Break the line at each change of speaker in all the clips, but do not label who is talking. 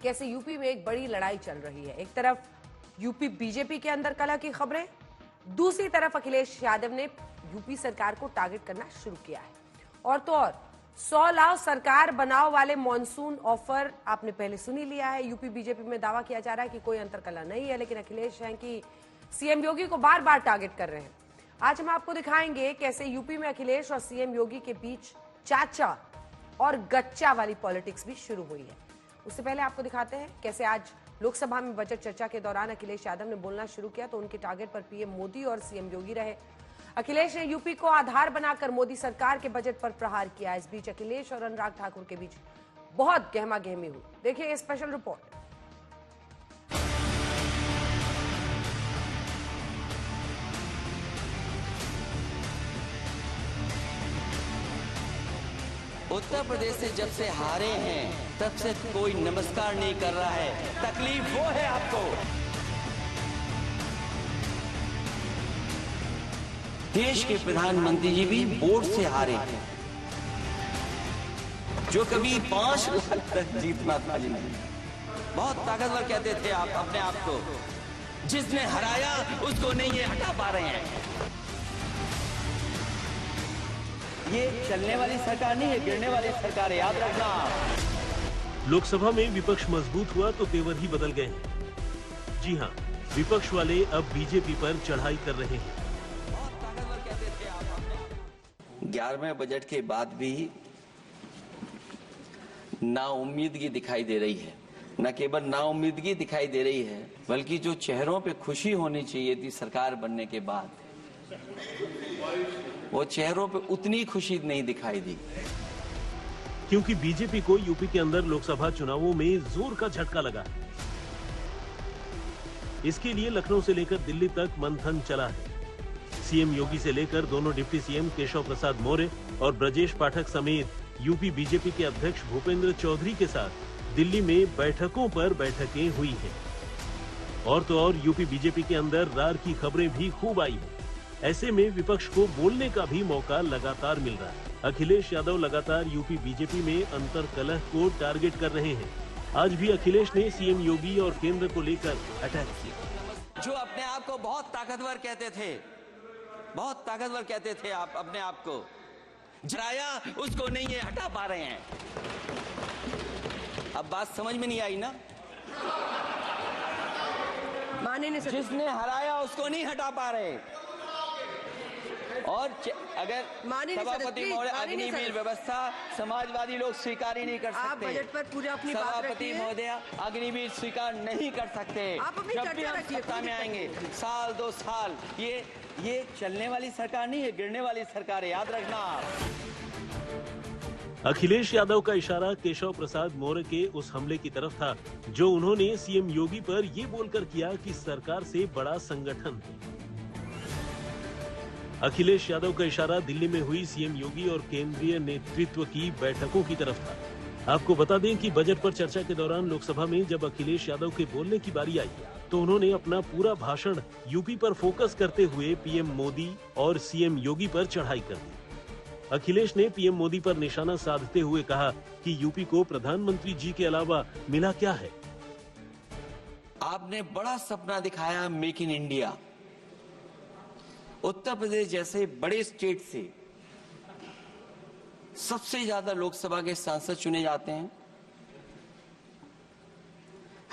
कैसे यूपी में एक बड़ी लड़ाई चल रही है। एक तरफ यूपी बीजेपी के अंदर कलह की खबरें, दूसरी तरफ अखिलेश यादव ने यूपी सरकार को टारगेट करना शुरू किया है। और तो और 100 लाख सरकार बनाओ वाले मॉनसून ऑफर आपने पहले सुन ही लिया है। यूपी बीजेपी में दावा किया जा रहा है कि कोई अंतरकलह नहीं है, लेकिन अखिलेश हैं कि सीएम योगी को बार बार टारगेट कर रहे हैं। आज हम आपको दिखाएंगे कैसे यूपी में अखिलेश और सीएम योगी के बीच चाचा और गच्चा वाली पॉलिटिक्स भी शुरू हुई है। उससे पहले आपको दिखाते हैं कैसे आज लोकसभा में बजट चर्चा के दौरान अखिलेश यादव ने बोलना शुरू किया तो उनके टारगेट पर पीएम मोदी और सीएम योगी रहे। अखिलेश ने यूपी को आधार बनाकर मोदी सरकार के बजट पर प्रहार किया। इस बीच अखिलेश और अनुराग ठाकुर के बीच बहुत गहमा गहमी हुई। देखिए ये स्पेशल रिपोर्ट।
उत्तर प्रदेश से जब से हारे हैं तब से कोई नमस्कार नहीं कर रहा है। तकलीफ वो है आपको। देश के प्रधानमंत्री जी भी वोट से हारे हैं, जो कभी 5 लाख तक जीतना था जी। बहुत ताकतवर कहते थे आप अपने आप को। जिसने हराया उसको नहीं ये हटा पा रहे हैं। ये चलने वाली सरकार नहीं है, गिरने वाली सरकार है, याद रखना।
लोकसभा में विपक्ष मजबूत हुआ तो तेवर ही बदल गए हैं। जी हां, विपक्ष वाले अब बीजेपी पर चढ़ाई कर रहे हैं।
11वें बजट के बाद भी नाउम्मीदगी दिखाई दे रही है। न केवल नाउम्मीदगी दिखाई दे रही है, बल्कि जो चेहरों पे खुशी होनी चाहिए थी सरकार बनने के बाद, वो चेहरों पे उतनी खुशी नहीं दिखाई दी।
क्योंकि बीजेपी को यूपी के अंदर लोकसभा चुनावों में जोर का झटका लगा है। इसके लिए लखनऊ से लेकर दिल्ली तक मंथन चला है। सीएम योगी से लेकर दोनों डिप्टी सीएम केशव प्रसाद मौर्य और ब्रजेश पाठक समेत यूपी बीजेपी के अध्यक्ष भूपेंद्र चौधरी के साथ दिल्ली में बैठकों पर बैठकें हुई हैं। और तो और यूपी बीजेपी के अंदर रार की खबरें भी खूब आई हैं। ऐसे में विपक्ष को बोलने का भी मौका लगातार मिल रहा है। अखिलेश यादव लगातार यूपी बीजेपी में अंतर्कलह को टारगेट कर रहे हैं। आज भी अखिलेश ने सीएम योगी और केंद्र को लेकर अटैक किया।
जो अपने आप को बहुत ताकतवर कहते थे, बहुत ताकतवर कहते थे आप अपने आप को, जराया उसको नहीं ये हटा पा रहे हैं। अब बात समझ में नहीं आई ना? जिसने हराया उसको नहीं हटा पा रहे। और अगर सभापति महोदय अग्निवीर व्यवस्था समाजवादी लोग स्वीकार ही नहीं कर सकते।
आप बजट पर पूरा अपनी बात रखिए।
सभापति महोदय अग्निवीर स्वीकार नहीं कर सकते। जब भी हम सत्ता में आएंगे, साल 2 साल, ये चलने वाली सरकार नहीं है, गिरने वाली सरकार है, याद रखना।
अखिलेश यादव का इशारा केशव प्रसाद मौर्य के उस हमले की तरफ था जो उन्होंने सीएम योगी पर ये बोलकर किया कि सरकार से बड़ा संगठन है। अखिलेश यादव का इशारा दिल्ली में हुई सीएम योगी और केंद्रीय नेतृत्व की बैठकों की तरफ था। आपको बता दें कि बजट पर चर्चा के दौरान लोकसभा में जब अखिलेश यादव के बोलने की बारी आई तो उन्होंने अपना पूरा भाषण यूपी पर फोकस करते हुए पीएम मोदी और सीएम योगी पर चढ़ाई कर दी। अखिलेश ने पीएम मोदी पर निशाना साधते हुए कहा कि यूपी को प्रधानमंत्री जी के अलावा मिला क्या है।
आपने बड़ा सपना दिखाया, make in India. Uttar Pradesh जैसे बड़े स्टेट से सबसे ज्यादा लोकसभा के सांसद चुने जाते हैं।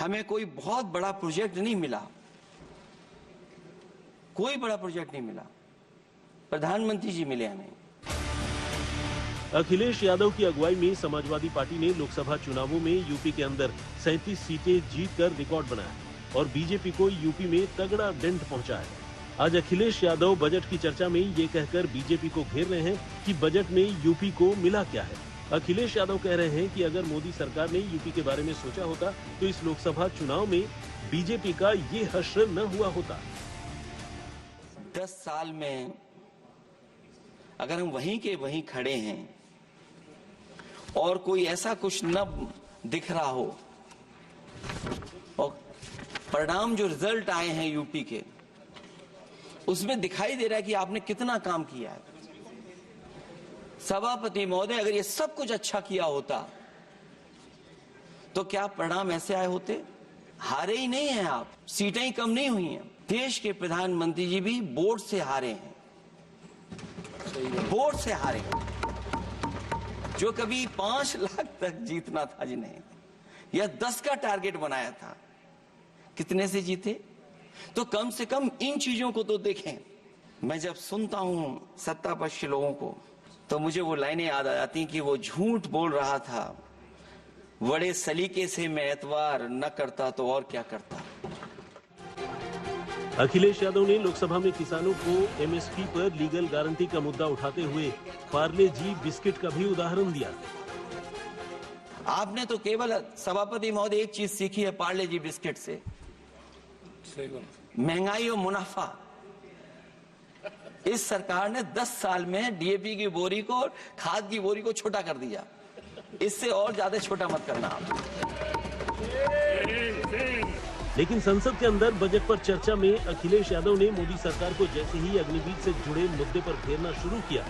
हमें कोई बहुत बड़ा प्रोजेक्ट नहीं मिला, कोई बड़ा प्रोजेक्ट नहीं मिला, प्रधानमंत्री जी मिले हमें।
अखिलेश यादव की अगुवाई में समाजवादी पार्टी ने लोकसभा चुनावों में यूपी के अंदर 37 सीटें जीतकर रिकॉर्ड बनाया और बीजेपी को यूपी में तगड़ा डेंट पहुंचा है। आज अखिलेश यादव बजट की चर्चा में ये कहकर बीजेपी को घेर रहे हैं कि बजट में यूपी को मिला क्या है। अखिलेश यादव कह रहे हैं कि अगर मोदी सरकार ने यूपी के बारे में सोचा होता तो इस लोकसभा चुनाव में बीजेपी का ये हश्र न हुआ होता।
10 साल में अगर हम वहीं के वहीं खड़े हैं और कोई ऐसा कुछ न दिख रहा हो और परिणाम जो रिजल्ट आए हैं यूपी के, उसमें दिखाई दे रहा है कि आपने कितना काम किया है। सभापति महोदय, अगर ये सब कुछ अच्छा किया होता तो क्या परिणाम ऐसे आए होते? हारे ही नहीं हैं आप, सीटें ही कम नहीं हुई हैं। देश के प्रधानमंत्री जी भी वोट से हारे हैं, वोट से हारे हैं। जो कभी 5 लाख तक जीतना था जिन्हें, या 10 का टारगेट बनाया था, कितने से जीते? तो कम से कम इन चीजों को तो देखें। मैं जब सुनता हूं सत्तापक्ष लोगों को तो मुझे वो लाइनें याद आ जाती कि वो झूठ बोल रहा था, बड़े सलीके से मैं एतवार न करता तो और क्या करता।
अखिलेश यादव ने लोकसभा में किसानों को एमएसपी पर लीगल गारंटी का मुद्दा उठाते हुए पार्ले जी बिस्किट का भी उदाहरण दिया।
आपने तो केवल सभापति महोदय एक चीज सीखी है पार्ले जी बिस्किट से, महंगाई और मुनाफा। इस सरकार ने 10 साल में डीएपी की बोरी को, खाद की बोरी को छोटा कर दिया। इससे और ज्यादा छोटा मत करना आप।
लेकिन संसद के अंदर बजट पर चर्चा में अखिलेश यादव ने मोदी सरकार को जैसे ही अग्निवीर से जुड़े मुद्दे पर घेरना शुरू किया,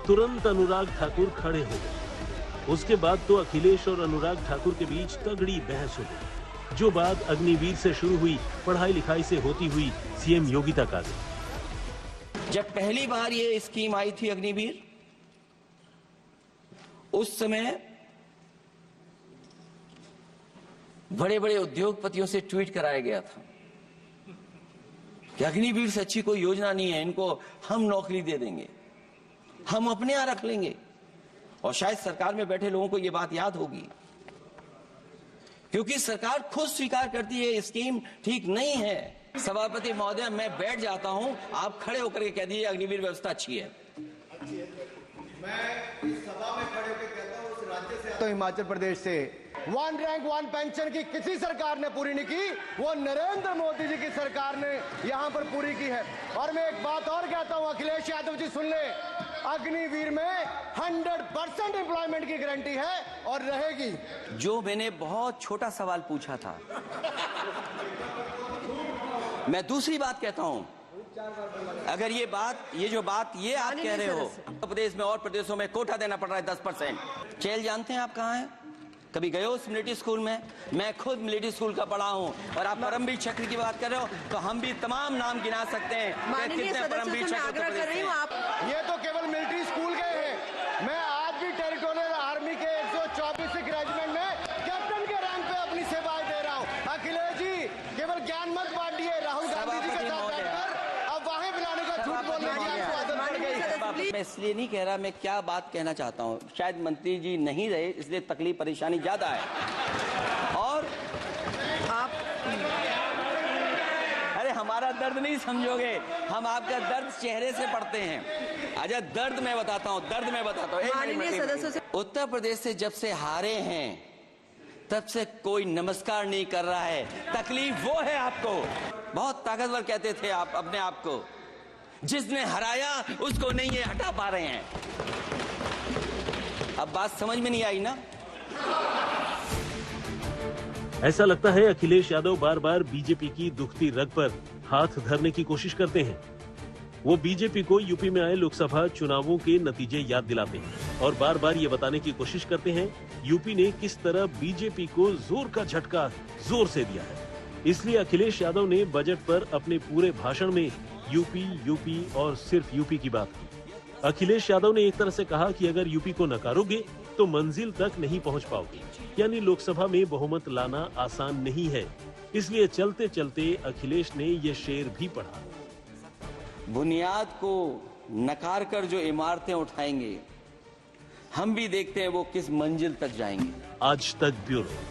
तुरंत अनुराग ठाकुर खड़े हो गए। उसके बाद तो अखिलेश और अनुराग ठाकुर के बीच तगड़ी बहस हो गई, जो बात अग्निवीर से शुरू हुई, पढ़ाई लिखाई से होती हुई सीएम योगी तक आ गई।
जब पहली बार ये स्कीम आई थी अग्निवीर, उस समय बड़े बड़े उद्योगपतियों से ट्वीट कराया गया था कि अग्निवीर से अच्छी कोई योजना नहीं है, इनको हम नौकरी दे देंगे, हम अपने यहां रख लेंगे। और शायद सरकार में बैठे लोगों को यह बात याद होगी, क्योंकि सरकार खुद स्वीकार करती है स्कीम ठीक नहीं है। सभापति महोदय, मैं बैठ जाता हूं, आप खड़े होकर के कह दीजिए अग्निवीर व्यवस्था अच्छी है।
मैं इस सभा में खड़े होकर कहता हूं, उस राज्य से तो हिमाचल प्रदेश से 1 रैंक 1 पेंशन की किसी सरकार ने पूरी नहीं की, वो नरेंद्र मोदी जी की सरकार ने यहां पर पूरी की है। और मैं एक बात और कहता हूं, अखिलेश यादव जी सुन ले, अग्निवीर में 100% एम्प्लॉयमेंट की गारंटी है और रहेगी।
जो मैंने बहुत छोटा सवाल पूछा था, मैं दूसरी बात कहता हूं, अगर ये जो बात आप कह रहे हो, उत्तर प्रदेश में और प्रदेशों में कोटा देना पड़ रहा है 10%। चेल जानते हैं आप कहां है? कभी गए हो उस मिलिट्री स्कूल में? मैं खुद मिलिट्री स्कूल का पढ़ा हूं। और आप परमवीर चक्र की बात कर रहे हो, तो हम भी तमाम नाम गिना सकते हैं कितने परमवीर चक्र।
ये तो केवल मिलिट्री स्कूल गए हैं। मैं आज भी टेरिटोरियल आर्मी के 124 रेजिमेंट में कैप्टन के रैंक पे अपनी सेवाएं दे रहा हूं। अखिलेश जी केवल ज्ञान मत बांटिए, राहुल गांधी जी के साथ बैठकर अब वाहे बुलाने का झूठ बोलने की आपको आदत पड़ गई।
मैं इसलिए नहीं कह रहा, मैं क्या बात कहना चाहता हूं, शायद मंत्री जी नहीं रहे इसलिए तकलीफ परेशानी ज्यादा है। और आप अरे हमारा दर्द नहीं समझोगे, हम आपका दर्द चेहरे से पढ़ते हैं। अच्छा दर्द मैं बताता हूं, उत्तर प्रदेश से जब से हारे हैं तब से कोई नमस्कार नहीं कर रहा है। तकलीफ वो है आपको, बहुत ताकतवर कहते थे आप अपने आप को, जिसने हराया उसको नहीं ये हटा पा रहे हैं। अब बात समझ में नहीं आई ना?
ऐसा लगता है अखिलेश यादव बार बार बीजेपी की दुखती रग पर हाथ धरने की कोशिश करते हैं। वो बीजेपी को यूपी में आए लोकसभा चुनावों के नतीजे याद दिलाते हैं और बार बार ये बताने की कोशिश करते हैं यूपी ने किस तरह बीजेपी को जोर का झटका जोर से दिया है। इसलिए अखिलेश यादव ने बजट पर अपने पूरे भाषण में यूपी और सिर्फ यूपी की बात की। अखिलेश यादव ने एक तरह से कहा कि अगर यूपी को नकारोगे तो मंजिल तक नहीं पहुंच पाओगे, यानी लोकसभा में बहुमत लाना आसान नहीं है। इसलिए चलते चलते अखिलेश ने ये शेर भी पढ़ा,
बुनियाद को नकार कर जो इमारतें उठाएंगे, हम भी देखते हैं वो किस मंजिल तक जाएंगे।
आज तक ब्यूरो।